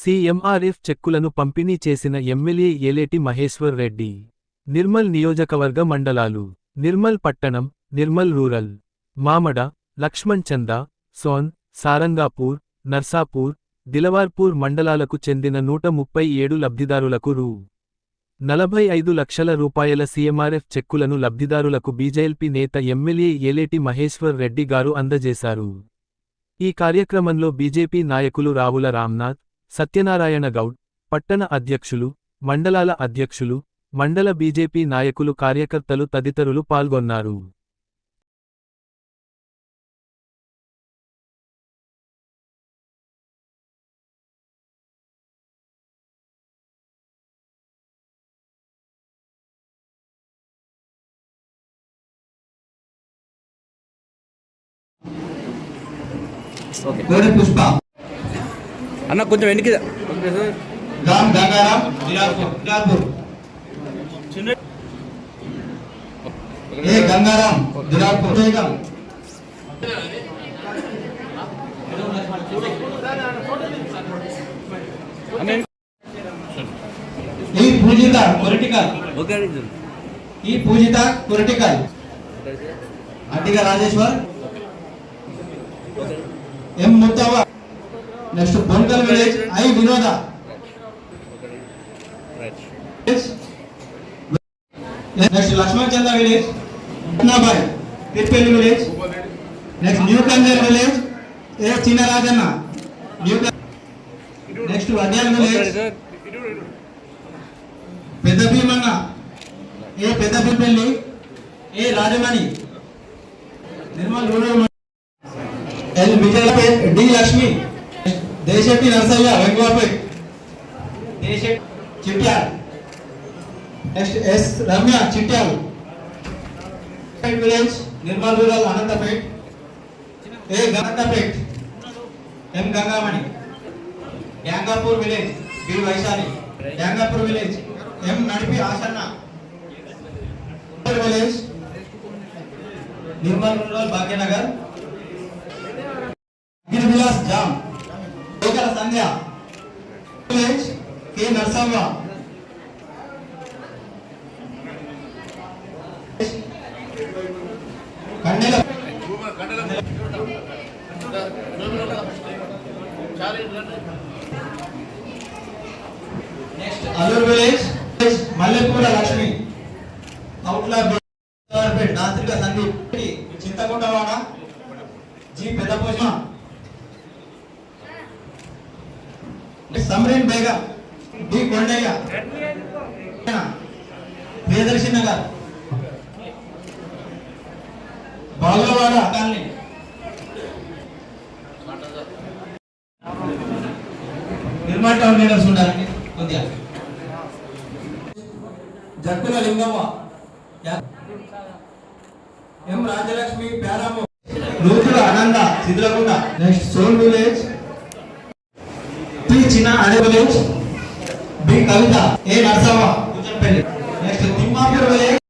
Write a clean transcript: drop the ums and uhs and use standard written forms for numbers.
CMRF చెక్కులను పంపిణీ చేసిన ఎమ్మెల్యే ఏలేటి మహేశ్వర్ రెడ్డి. నిర్మల్ నియోజకవర్గ మండలాలు: నిర్మల్ పట్టణం, నిర్మల్ రూరల్, మామడ, లక్ష్మణ్ చంద, సోన్, సారంగాపూర్, నర్సాపూర్, దిలవార్పూర్ మండలాలకు చెందిన 137 లబ్ధిదారులకు రూ. 45 లక్షల రూపాయల సీఎంఆర్ఎఫ్ చెక్కులను లబ్ధిదారులకు బీజేపీ నేత ఎమ్మెల్యే ఏలేటి మహేశ్వర్ రెడ్డి గారు అందజేశారు. ఈ కార్యక్రమంలో బీజేపీ నాయకులు రావుల రామ్నాథ్, సత్యనారాయణ గౌడ్, పట్టణ అధ్యక్షులు, మండలాల అధ్యక్షులు, మండల బీజేపీ నాయకులు, కార్యకర్తలు తదితరులు పాల్గొన్నారు. పుష్ప అన్న కొంచెం వెనక్కి రామ్ గంగారాం దిలార్పూర్ ఏ గంగారాం దిలార్పూర్ ఈ పూజిత పొలిటికల్ అట్టిగా Rajeshwar M Muthava next Bonkal village I Vinoda next Laxman Chandra village Ratnabai Tirupalli village next new Kanjar village A Chinna Rajanna new next Vadyala village Pedda Bheemanna A Pedda Bheemapalli A Rajamani Nirmal rural L Vijayapet D Lakshmi Deshetti Narasaiah Vengavapet Deshetti Chityal next S Ramya Chityal village Nirmal rural Anantapet A Anantapet M Gangamani Yangapur village B Vaishali Yangapur village ఎం నడిపి Asanna village Nirmal rural Bhagyanagar Girivilas Jam లోకల Sandhya village K Narsavva Kandela next Alluru village Mallepura Lakshmi అవుట్లా నాత్రిక Sandeep Chintakuntawada G Peddaposha Samreen Begum D Kondaiah Priyadarshi Nagar Balavada colony Nirmal town leaders ఉండాలండి కొద్దిగా Jakkula Lingamma M Rajalakshmi ప్యారామో Nutula Ananda Sidlagunda next సోల్ village P చిన్న అడే village B Kavitha A Narsavva Kuchampalli next Timmapur village